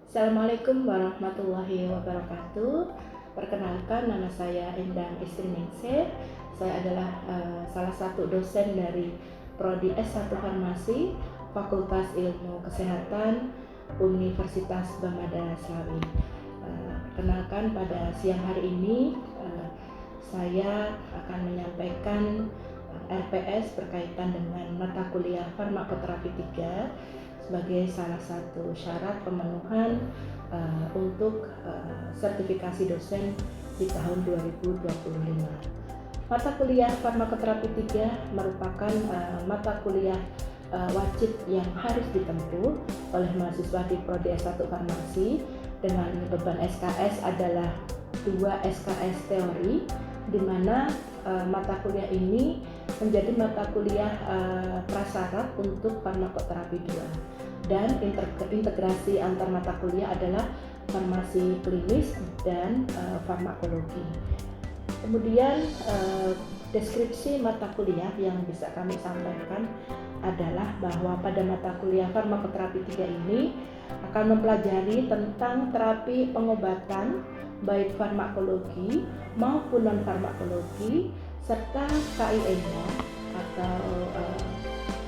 Assalamualaikum warahmatullahi wabarakatuh. Perkenalkan, nama saya Endang Istri Ningsih. Saya adalah salah satu dosen dari Prodi S1 Farmasi Fakultas Ilmu Kesehatan Universitas Bangada Slawi. Perkenalkan, pada siang hari ini saya akan menyampaikan RPS berkaitan dengan mata kuliah Farmakoterapi 3 sebagai salah satu syarat pemenuhan untuk sertifikasi dosen di tahun 2025. Mata kuliah Farmakoterapi 3 merupakan mata kuliah wajib yang harus ditempuh oleh mahasiswa di Prodi S1 Farmasi dengan beban SKS adalah 2 SKS teori, di mana mata kuliah ini menjadi mata kuliah prasyarat untuk farmakoterapi 2, dan integrasi antar mata kuliah adalah farmasi klinis dan farmakologi. Kemudian deskripsi mata kuliah yang bisa kami sampaikan adalah bahwa pada mata kuliah farmakoterapi 3 ini akan mempelajari tentang terapi pengobatan baik farmakologi maupun non-farmakologi, serta KINA atau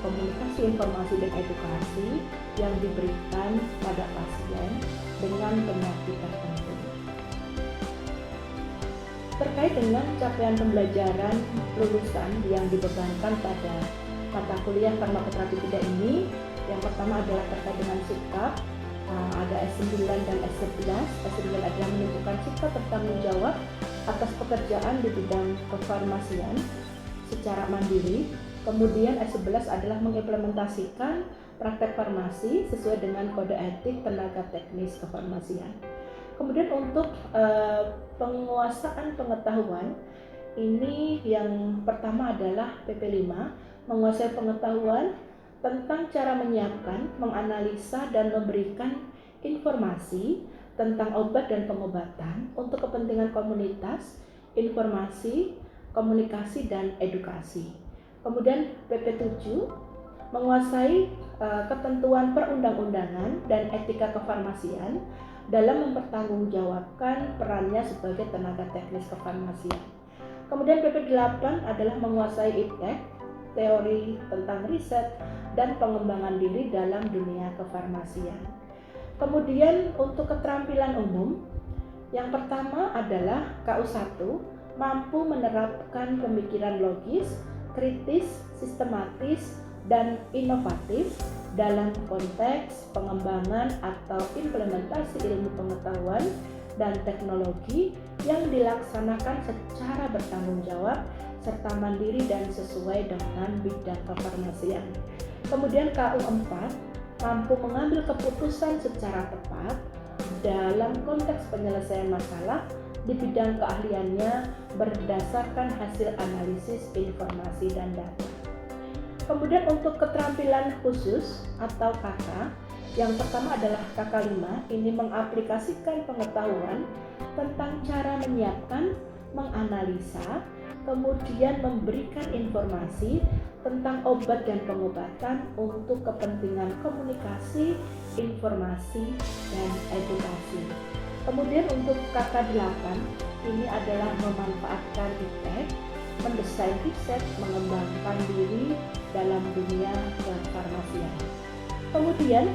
komunikasi, informasi, dan edukasi yang diberikan pada pasien dengan penyakit tertentu. Terkait dengan capaian pembelajaran lulusan yang dibebankan pada mata kuliah farmakoterapi 3 ini, yang pertama adalah terkait dengan sikap. Ada S9 dan S11. S9 adalah menunjukkan sikap bertanggung jawab atas pekerjaan di bidang kefarmasian secara mandiri. Kemudian S11 adalah mengimplementasikan praktek farmasi sesuai dengan kode etik tenaga teknis kefarmasian. Kemudian untuk penguasaan pengetahuan, ini yang pertama adalah PP5, menguasai pengetahuan tentang cara menyiapkan, menganalisa, dan memberikan informasi tentang obat dan pengobatan untuk kepentingan komunitas, informasi, komunikasi, dan edukasi. Kemudian PP7, menguasai ketentuan perundang-undangan dan etika kefarmasian dalam mempertanggungjawabkan perannya sebagai tenaga teknis kefarmasian. Kemudian PP8 adalah menguasai iptek, teori tentang riset dan pengembangan diri dalam dunia kefarmasian. Kemudian untuk keterampilan umum, yang pertama adalah KU1, mampu menerapkan pemikiran logis, kritis, sistematis, dan inovatif dalam konteks pengembangan atau implementasi ilmu pengetahuan dan teknologi yang dilaksanakan secara bertanggung jawab serta mandiri dan sesuai dengan bidang kefarmasian. Kemudian KU4, mampu mengambil keputusan secara tepat dalam konteks penyelesaian masalah di bidang keahliannya berdasarkan hasil analisis informasi dan data. Kemudian untuk keterampilan khusus atau KK, yang pertama adalah KK5, ini mengaplikasikan pengetahuan tentang cara menyiapkan, menganalisa, kemudian memberikan informasi tentang obat dan pengobatan untuk kepentingan komunikasi, informasi, dan edukasi. Kemudian untuk KK8, ini adalah memanfaatkan iptek, mendesain riset, mengembangkan diri dalam dunia kefarmasian. Kemudian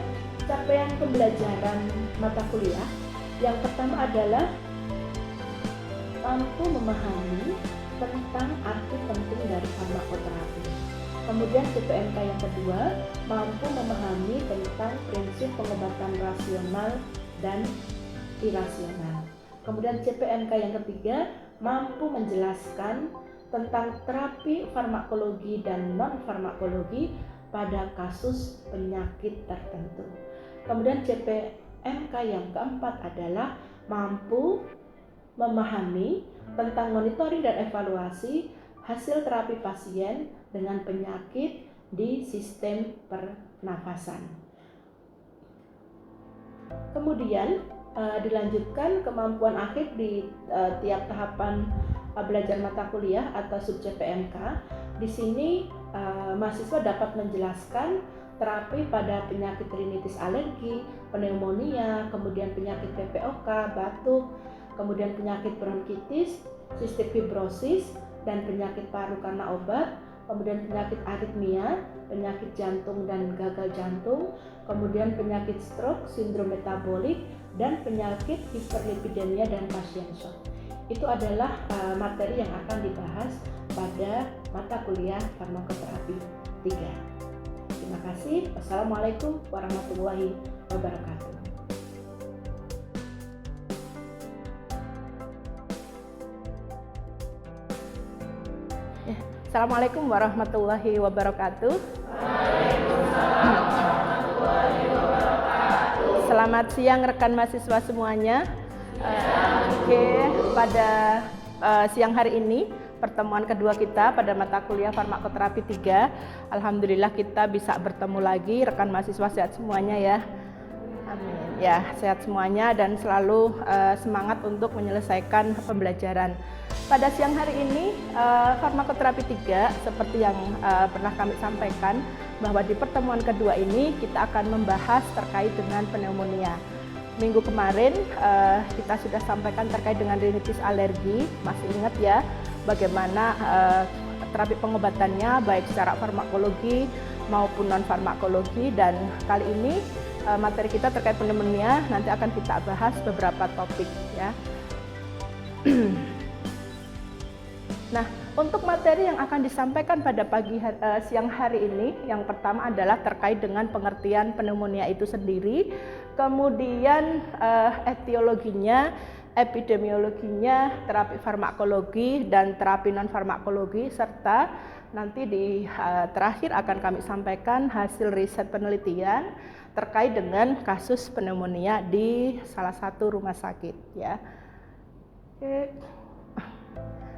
capaian pembelajaran mata kuliah, yang pertama adalah mampu memahami tentang arti penting dari farmakoterapi. Kemudian CPMK yang kedua, mampu memahami tentang prinsip pengobatan rasional dan irasional. Kemudian CPMK yang ketiga, mampu menjelaskan tentang terapi farmakologi dan non-farmakologi pada kasus penyakit tertentu. Kemudian CPMK yang keempat adalah mampu memahami tentang monitoring dan evaluasi hasil terapi pasien dengan penyakit di sistem pernafasan. Kemudian dilanjutkan kemampuan akhir di tiap tahapan belajar mata kuliah atau sub CPMK. Di sini mahasiswa dapat menjelaskan terapi pada penyakit rinitis alergi, pneumonia, kemudian penyakit PPOK, batuk, kemudian penyakit bronkitis, sistem fibrosis, dan penyakit paru karena obat, kemudian penyakit aritmia, penyakit jantung dan gagal jantung, kemudian penyakit stroke, sindrom metabolik, dan penyakit hiperlipidemia dan pasien shock. Itu adalah materi yang akan dibahas pada mata kuliah farmakoterapi 3. Terima kasih. Wassalamualaikum warahmatullahi wabarakatuh. Assalamualaikum warahmatullahi wabarakatuh. Waalaikumsalam warahmatullahi wabarakatuh. Selamat siang rekan mahasiswa semuanya. Pada siang hari ini pertemuan kedua kita pada mata kuliah farmakoterapi 3. Alhamdulillah kita bisa bertemu lagi. Rekan mahasiswa sehat semuanya ya. Amin. Ya, sehat semuanya dan selalu semangat untuk menyelesaikan pembelajaran. Pada siang hari ini farmakoterapi 3 seperti yang pernah kami sampaikan bahwa di pertemuan kedua ini kita akan membahas terkait dengan pneumonia. Minggu kemarin kita sudah sampaikan terkait dengan rinitis alergi. Masih ingat ya bagaimana terapi pengobatannya baik secara farmakologi maupun non farmakologi, dan kali ini materi kita terkait pneumonia nanti akan kita bahas beberapa topik ya. Nah, untuk materi yang akan disampaikan pada siang hari ini, yang pertama adalah terkait dengan pengertian pneumonia itu sendiri, kemudian etiologinya, epidemiologinya, terapi farmakologi dan terapi non farmakologi, serta nanti di terakhir akan kami sampaikan hasil riset penelitian terkait dengan kasus pneumonia di salah satu rumah sakit ya. Oke.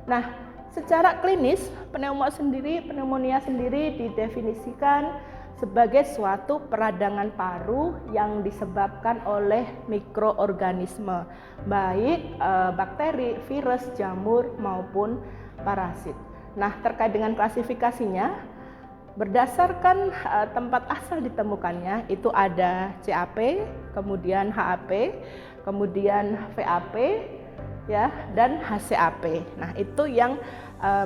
Nah, secara klinis, pneumonia sendiri didefinisikan sebagai suatu peradangan paru yang disebabkan oleh mikroorganisme, baik bakteri, virus, jamur maupun parasit. Nah, terkait dengan klasifikasinya, berdasarkan tempat asal ditemukannya itu ada CAP, kemudian HAP, kemudian VAP, ya, dan HCAP. Nah, itu yang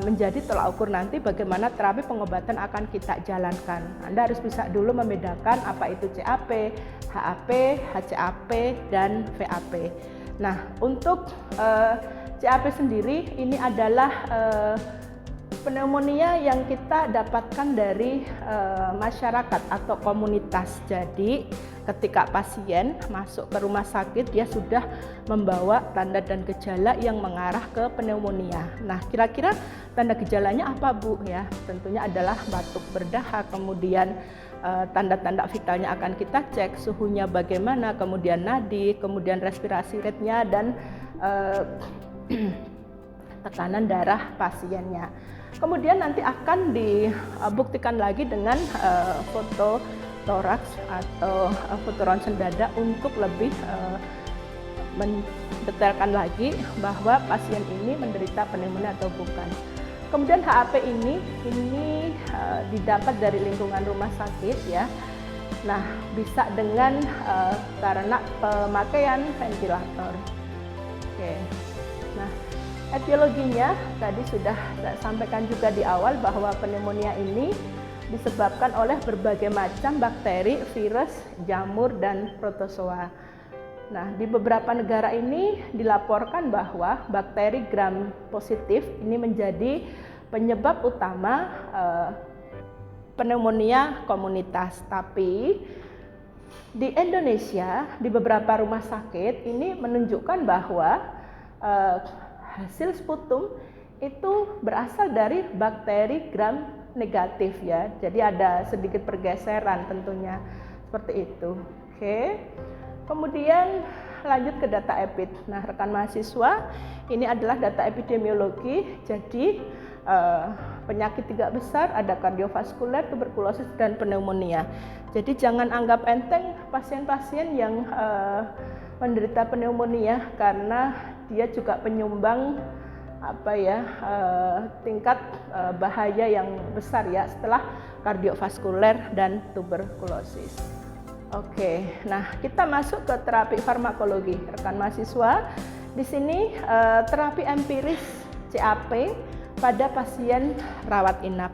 menjadi tolak ukur nanti bagaimana terapi pengobatan akan kita jalankan. Anda harus bisa dulu membedakan apa itu CAP, HAP, HCAP, dan VAP. Nah, untuk CAP sendiri ini adalah pneumonia yang kita dapatkan dari masyarakat atau komunitas. Jadi ketika pasien masuk ke rumah sakit, dia sudah membawa tanda dan gejala yang mengarah ke pneumonia. Nah, kira-kira tanda gejalanya apa, Bu? Ya, tentunya adalah batuk berdahak, kemudian tanda-tanda vitalnya akan kita cek, suhunya bagaimana, kemudian nadi, kemudian respirasi rate-nya, dan tekanan darah pasiennya. Kemudian nanti akan dibuktikan lagi dengan foto toraks atau foto ronsen dada untuk lebih mendetailkan lagi bahwa pasien ini menderita pneumonia atau bukan. Kemudian HAP ini didapat dari lingkungan rumah sakit ya. Nah, bisa dengan karena pemakaian ventilator. Oke. Nah, etiologinya tadi sudah saya sampaikan juga di awal bahwa pneumonia ini disebabkan oleh berbagai macam bakteri, virus, jamur, dan protozoa. Nah, di beberapa negara ini dilaporkan bahwa bakteri gram positif ini menjadi penyebab utama pneumonia komunitas. Tapi di Indonesia, di beberapa rumah sakit ini menunjukkan bahwa hasil sputum itu berasal dari bakteri gram negatif ya. Jadi ada sedikit pergeseran tentunya seperti itu. Oke. Kemudian lanjut ke data epid. Nah, rekan mahasiswa, ini adalah data epidemiologi. Jadi penyakit 3 besar ada kardiovaskuler, tuberkulosis, dan pneumonia. Jadi jangan anggap enteng pasien-pasien yang menderita pneumonia karena dia juga penyumbang tingkat bahaya yang besar ya setelah kardiovaskuler dan tuberkulosis. Oke, nah kita masuk ke terapi farmakologi, rekan mahasiswa. Di sini terapi empiris CAP pada pasien rawat inap.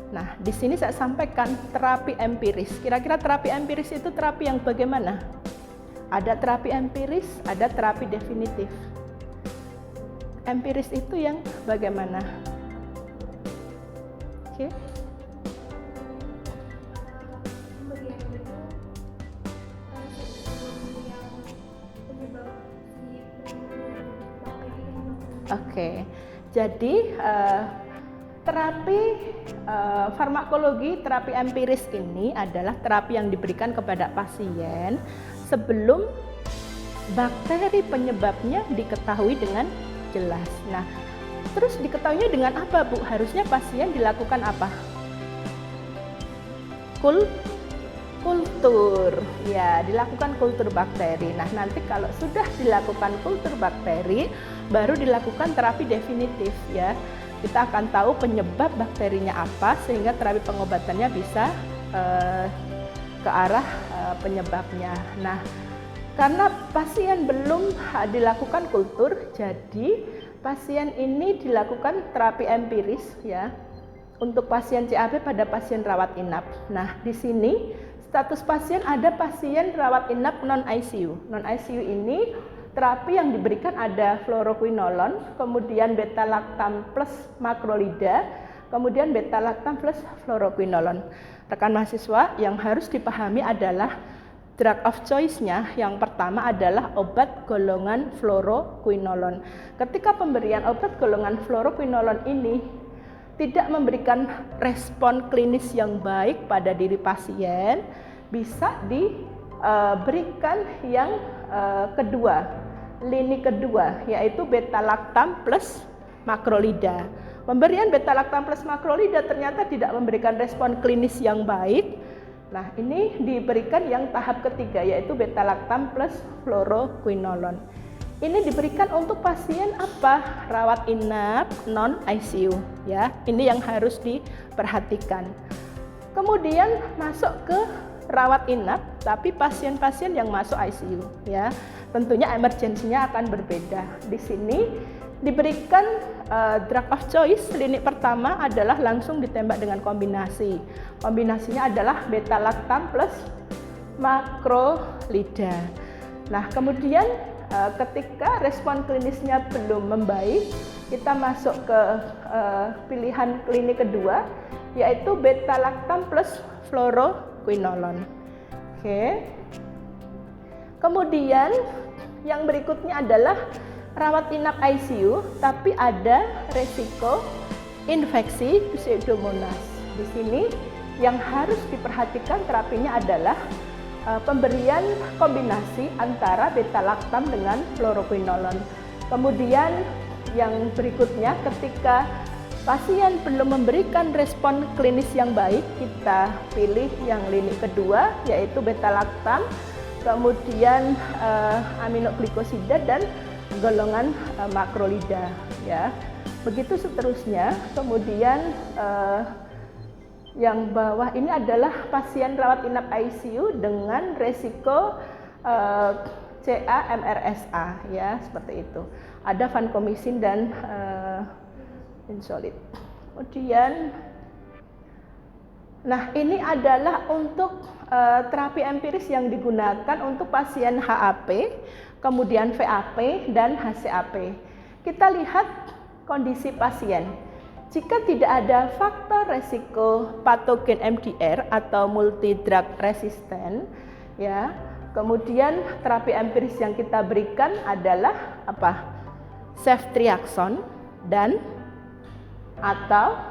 Nah, di sini saya sampaikan terapi empiris. Kira-kira terapi empiris itu terapi yang bagaimana? Ada terapi empiris, ada terapi definitif. Empiris itu yang bagaimana? Oke. Oke, jadi terapi farmakologi, terapi empiris ini adalah terapi yang diberikan kepada pasien sebelum bakteri penyebabnya diketahui dengan jelas. Nah, terus diketahuinya dengan apa, Bu? Harusnya pasien dilakukan apa? Kultur, ya, dilakukan kultur bakteri. Nah, nanti kalau sudah dilakukan kultur bakteri, baru dilakukan terapi definitif, ya. Kita akan tahu penyebab bakterinya apa, sehingga terapi pengobatannya bisa ke arah penyebabnya. Nah, karena pasien belum dilakukan kultur, jadi pasien ini dilakukan terapi empiris, ya, untuk pasien CAP pada pasien rawat inap. Nah, di sini status pasien ada pasien rawat inap non-ICU. Non-ICU ini terapi yang diberikan ada fluoroquinolone, kemudian beta-lactam plus makrolida, kemudian beta-lactam plus fluoroquinolone. Rekan mahasiswa, yang harus dipahami adalah drug of choice-nya yang pertama adalah obat golongan fluoroquinolone. Ketika pemberian obat golongan fluoroquinolone ini tidak memberikan respon klinis yang baik pada diri pasien, bisa diberikan yang kedua, lini kedua, yaitu beta-lactam plus makrolida. Pemberian beta-lactam plus makrolida ternyata tidak memberikan respon klinis yang baik. Nah, ini diberikan yang tahap ketiga, yaitu beta-lactam plus fluoroquinolone. Ini diberikan untuk pasien apa? Rawat inap non-ICU, ya. Ini yang harus diperhatikan. Kemudian masuk ke rawat inap, tapi pasien-pasien yang masuk ICU, ya. Tentunya emergensinya akan berbeda. Di sini diberikan drug of choice, lini pertama adalah langsung ditembak dengan kombinasi. Kombinasinya adalah beta-lactam plus makrolida. Nah, kemudian ketika respon klinisnya belum membaik, kita masuk ke pilihan klinik kedua, yaitu beta-lactam plus fluoroquinolone. Oke. Kemudian yang berikutnya adalah rawat inap ICU, tapi ada resiko infeksi pseudomonas. Di sini yang harus diperhatikan terapinya adalah pemberian kombinasi antara beta-lactam dengan fluoroquinolone. Kemudian yang berikutnya, ketika pasien belum memberikan respon klinis yang baik, kita pilih yang lini kedua, yaitu beta-lactam, kemudian aminoglikosida dan golongan makrolida, ya. Begitu seterusnya. Kemudian yang bawah ini adalah pasien rawat inap ICU dengan resiko CA-MRSA, ya, seperti itu. Ada vancomycin dan insolid. Kemudian, nah, ini adalah untuk terapi empiris yang digunakan untuk pasien HAP, kemudian VAP dan HCAP. Kita lihat kondisi pasien. Jika tidak ada faktor resiko patogen MDR atau multi drug resistant, ya, kemudian terapi empiris yang kita berikan adalah apa? Ceftriaxone dan atau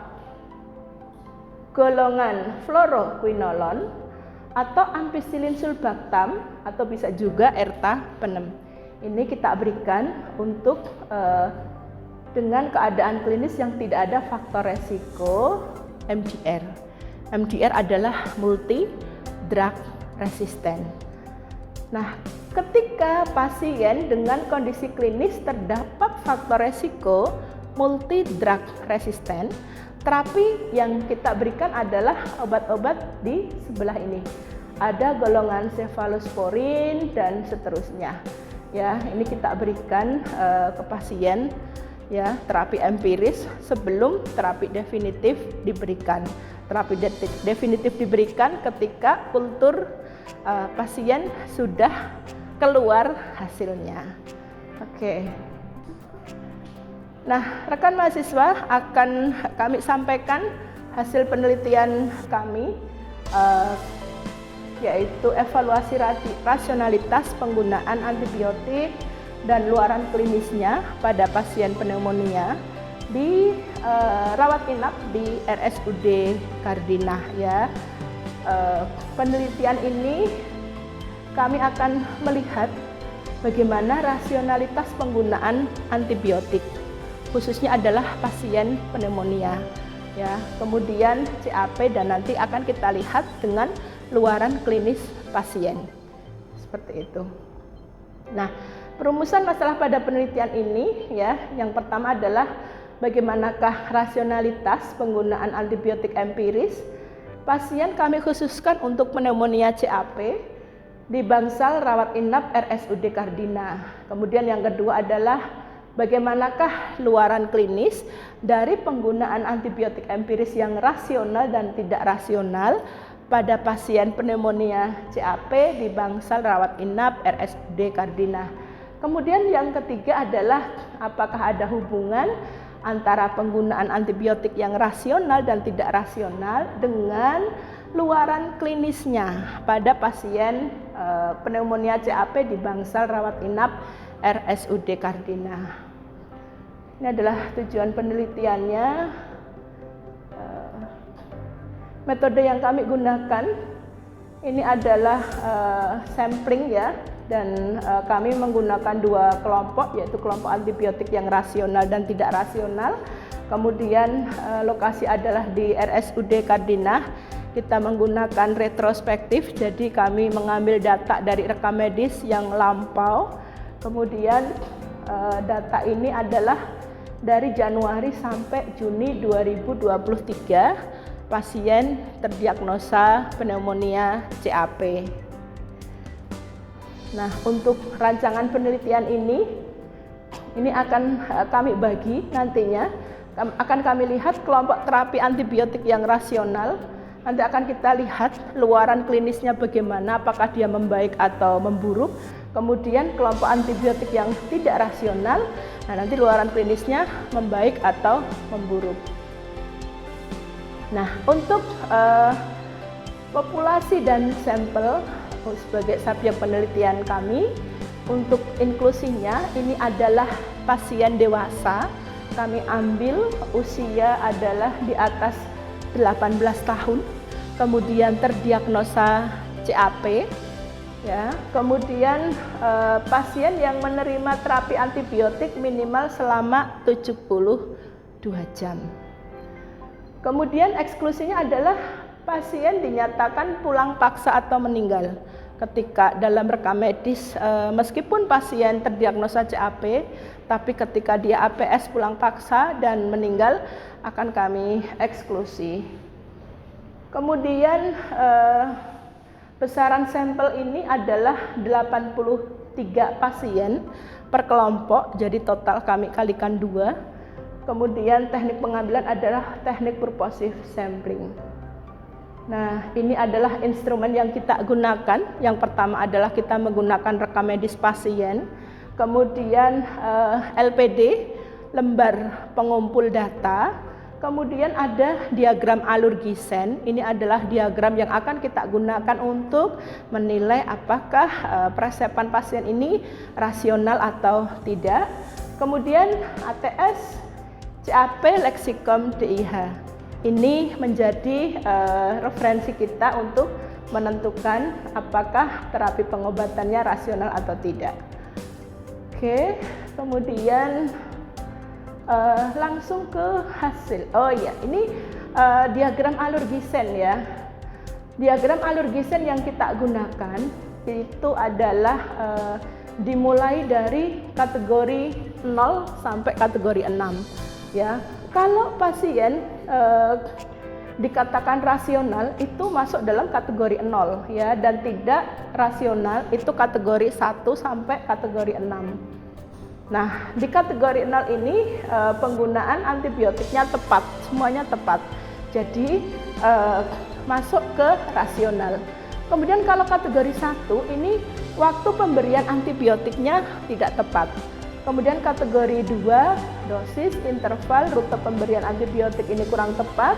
golongan fluoroquinolone atau ampicillin sulbactam atau bisa juga ertapenem. Ini kita berikan untuk dengan keadaan klinis yang tidak ada faktor resiko MDR. MDR adalah multi drug resistant. Nah, ketika pasien dengan kondisi klinis terdapat faktor resiko multi drug resistant. Terapi yang kita berikan adalah obat-obat di sebelah ini. Ada golongan cefalosporin dan seterusnya. Ya, ini kita berikan ke pasien ya, terapi empiris sebelum terapi definitif diberikan. Terapi definitif diberikan ketika kultur pasien sudah keluar hasilnya. Oke. Nah, rekan mahasiswa, akan kami sampaikan hasil penelitian kami, yaitu evaluasi rasionalitas penggunaan antibiotik dan luaran klinisnya pada pasien pneumonia di rawat inap di RSUD Kardinah ya. Penelitian ini kami akan melihat bagaimana rasionalitas penggunaan antibiotik, khususnya adalah pasien pneumonia ya, kemudian CAP, dan nanti akan kita lihat dengan luaran klinis pasien seperti itu. Nah, perumusan masalah pada penelitian ini ya, yang pertama adalah bagaimanakah rasionalitas penggunaan antibiotik empiris pasien kami khususkan untuk pneumonia CAP di bangsal rawat inap RSUD Kardinah. Kemudian yang kedua adalah bagaimanakah luaran klinis dari penggunaan antibiotik empiris yang rasional dan tidak rasional pada pasien pneumonia CAP di bangsal rawat inap RSUD Kardinah. Kemudian yang ketiga adalah apakah ada hubungan antara penggunaan antibiotik yang rasional dan tidak rasional dengan luaran klinisnya pada pasien pneumonia CAP di bangsal rawat inap RSUD Kardinah. Ini adalah tujuan penelitiannya. Metode yang kami gunakan ini adalah sampling ya, dan kami menggunakan dua kelompok, yaitu kelompok antibiotik yang rasional dan tidak rasional. Kemudian lokasi adalah di RSUD Kardinah. Kita menggunakan retrospektif, jadi kami mengambil data dari rekam medis yang lampau. Kemudian data ini adalah dari Januari sampai Juni 2023 pasien terdiagnosa pneumonia CAP. Nah, untuk rancangan penelitian ini akan kami bagi nantinya. Akan kami lihat kelompok terapi antibiotik yang rasional. Nanti akan kita lihat luaran klinisnya bagaimana, apakah dia membaik atau memburuk. Kemudian kelompok antibiotik yang tidak rasional, nah nanti luaran klinisnya membaik atau memburuk. Nah, untuk populasi dan sampel sebagai subjek penelitian kami, untuk inklusinya ini adalah pasien dewasa. Kami ambil usia adalah di atas 18 tahun, kemudian terdiagnosa CAP. Ya, kemudian pasien yang menerima terapi antibiotik minimal selama 72 jam. Kemudian eksklusinya adalah pasien dinyatakan pulang paksa atau meninggal. Ketika dalam rekam medis, meskipun pasien terdiagnosa CAP, tapi ketika dia APS pulang paksa dan meninggal akan kami eksklusi. Kemudian besaran sampel ini adalah 83 pasien per kelompok, jadi total kami kalikan 2. Kemudian teknik pengambilan adalah teknik purposive sampling. Nah, ini adalah instrumen yang kita gunakan. Yang pertama adalah kita menggunakan rekam medis pasien, kemudian LPD, lembar pengumpul data. Kemudian ada diagram alur Gisen. Ini adalah diagram yang akan kita gunakan untuk menilai apakah peresepan pasien ini rasional atau tidak. Kemudian ATS, CAP, leksikon, DIH. Ini menjadi referensi kita untuk menentukan apakah terapi pengobatannya rasional atau tidak. Oke, kemudian langsung ke hasil. Oh iya, ini diagram alur Gisen ya. Diagram alur Gisen yang kita gunakan itu adalah dimulai dari kategori 0 sampai kategori 6. Ya, kalau pasien dikatakan rasional itu masuk dalam kategori 0 ya, dan tidak rasional itu kategori 1 sampai kategori 6. Nah, di kategori 0 ini penggunaan antibiotiknya tepat, semuanya tepat. Jadi masuk ke rasional. Kemudian kalau kategori 1 ini waktu pemberian antibiotiknya tidak tepat. Kemudian kategori 2, dosis, interval, rute pemberian antibiotik ini kurang tepat.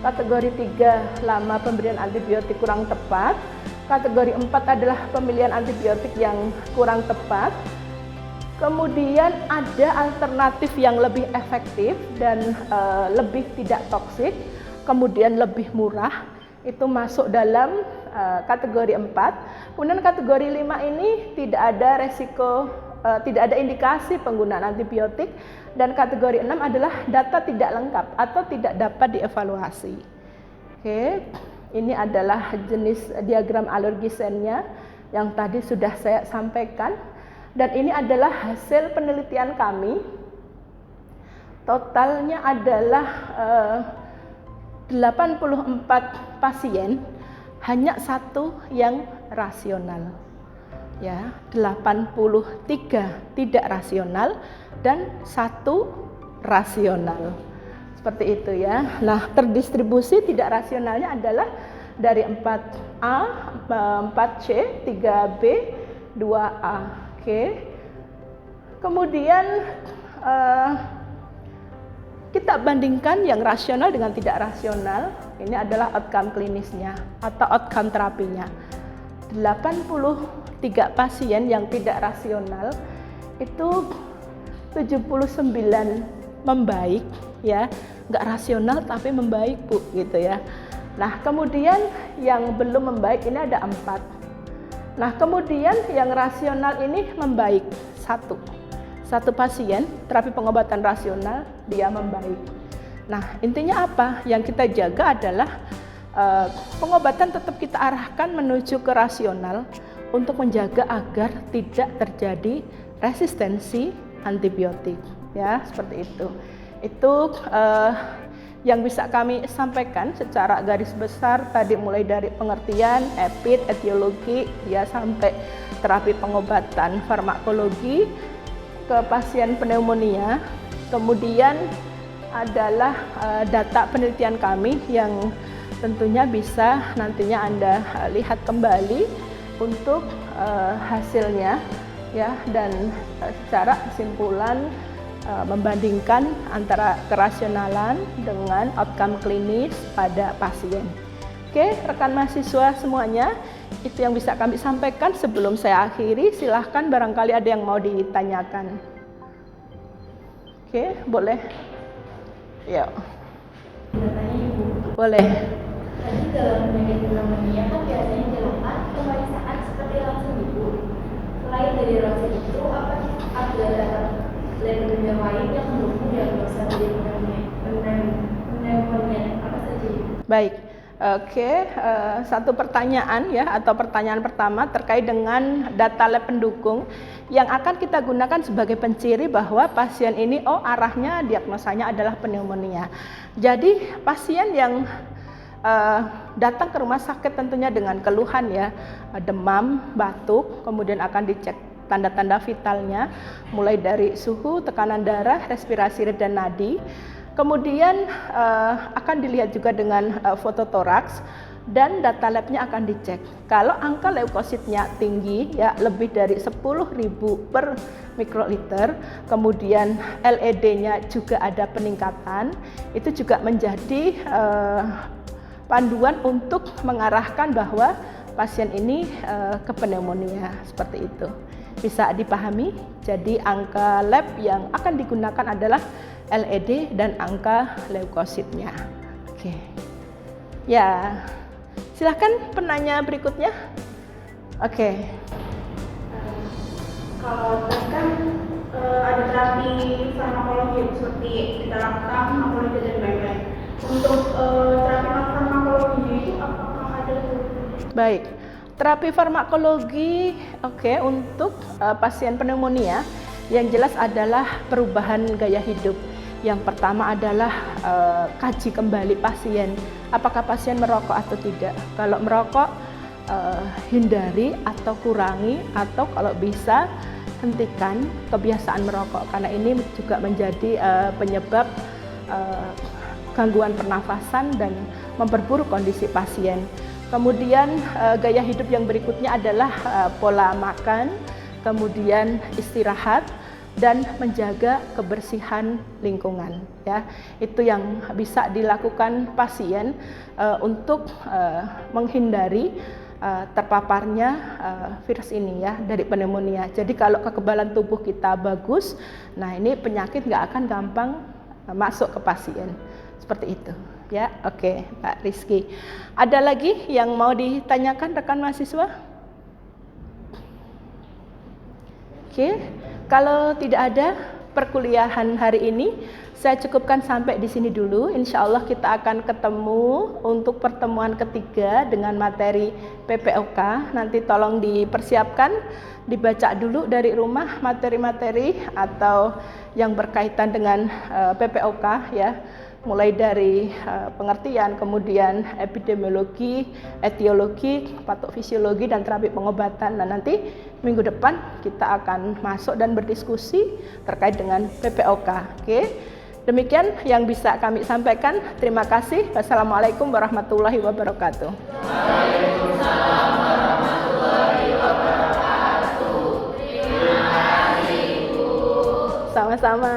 Kategori 3, lama pemberian antibiotik kurang tepat. Kategori 4 adalah pemilihan antibiotik yang kurang tepat. Kemudian ada alternatif yang lebih efektif dan lebih tidak toksik, kemudian lebih murah, itu masuk dalam kategori 4. Kemudian kategori 5 ini tidak ada resiko, tidak ada indikasi penggunaan antibiotik, dan kategori 6 adalah data tidak lengkap atau tidak dapat dievaluasi. Oke, ini adalah jenis diagram alergisennya yang tadi sudah saya sampaikan, dan ini adalah hasil penelitian kami. Totalnya adalah 84 pasien, hanya 1 yang rasional. Ya, 83 tidak rasional dan 1 rasional. Seperti itu ya. Nah, terdistribusi tidak rasionalnya adalah dari 4A, 4C, 3B, 2A. Oke. Kemudian kita bandingkan yang rasional dengan tidak rasional. Ini adalah outcome klinisnya atau outcome terapinya. 83 pasien yang tidak rasional itu 79 membaik ya, nggak rasional tapi membaik Bu gitu ya. Nah, kemudian yang belum membaik ini ada 4. Nah, kemudian yang rasional ini membaik 1 pasien terapi pengobatan rasional dia membaik. Nah, intinya apa? Yang kita jaga adalah pengobatan tetap kita arahkan menuju ke rasional untuk menjaga agar tidak terjadi resistensi antibiotik ya, seperti itu. Itu yang bisa kami sampaikan secara garis besar tadi, mulai dari pengertian, etiologi ya, sampai terapi pengobatan farmakologi ke pasien pneumonia. Kemudian adalah data penelitian kami yang tentunya bisa nantinya Anda lihat kembali untuk hasilnya ya, dan secara kesimpulan membandingkan antara kerasionalan dengan outcome klinis pada pasien. Oke, rekan mahasiswa semuanya, itu yang bisa kami sampaikan. Sebelum saya akhiri, silahkan barangkali ada yang mau ditanyakan. Oke, boleh. Ya. Boleh. Tadi dalam penyakit pneumonia kan biasanya dilakukan pemeriksaan seperti ronsen ibu. Selain dari ronsen itu, apa ada labelnya lain yang mendukung diagnosa dari pneumonia apa saja? Baik. Oke, satu pertanyaan ya, atau pertanyaan pertama terkait dengan data lab pendukung yang akan kita gunakan sebagai penciri bahwa pasien ini arahnya diagnosanya adalah pneumonia. Jadi pasien yang datang ke rumah sakit tentunya dengan keluhan ya, demam, batuk, kemudian akan dicek tanda-tanda vitalnya mulai dari suhu, tekanan darah, respirasi dan nadi. Kemudian akan dilihat juga dengan fototoraks dan data labnya akan dicek. Kalau angka leukositnya tinggi ya, lebih dari 10.000 per mikroliter, kemudian LED-nya juga ada peningkatan, itu juga menjadi panduan untuk mengarahkan bahwa pasien ini ke pneumonia, seperti itu. Bisa dipahami? Jadi angka lab yang akan digunakan adalah LED dan angka leukositnya. Oke. Ya, silahkan penanya berikutnya. Oke. Kalau kan ada terapi farmakologi seperti ditalaktam, amlodipin dan lain-lain. Untuk terapi farmakologi itu apakah ada? Baik. Terapi farmakologi, untuk pasien pneumonia yang jelas adalah perubahan gaya hidup Yang pertama adalah kaji kembali pasien, apakah pasien merokok atau tidak. Kalau merokok, hindari atau kurangi, atau kalau bisa hentikan kebiasaan merokok, karena ini juga menjadi penyebab gangguan pernafasan dan memperburuk kondisi pasien. Kemudian gaya hidup yang berikutnya adalah pola makan, kemudian istirahat, dan menjaga kebersihan lingkungan. Ya, itu yang bisa dilakukan pasien untuk menghindari terpaparnya virus ini ya, dari pneumonia. Jadi kalau kekebalan tubuh kita bagus, nah ini penyakit nggak akan gampang masuk ke pasien. Seperti itu. Ya, oke, Pak Rizky. Ada lagi yang mau ditanyakan rekan mahasiswa? Oke, kalau tidak ada perkuliahan hari ini, saya cukupkan sampai di sini dulu. Insya Allah kita akan ketemu untuk pertemuan ketiga dengan materi PPOK. Nanti tolong dipersiapkan, dibaca dulu dari rumah materi-materi atau yang berkaitan dengan PPOK ya. Mulai dari pengertian, kemudian epidemiologi, etiologi, patofisiologi, dan terapi pengobatan. Nah, nanti minggu depan kita akan masuk dan berdiskusi terkait dengan PPOK. Oke, demikian yang bisa kami sampaikan. Terima kasih. Wassalamualaikum warahmatullahi wabarakatuh. Waalaikumsalam warahmatullahi wabarakatuh. Terima kasih, Bu. Sama-sama.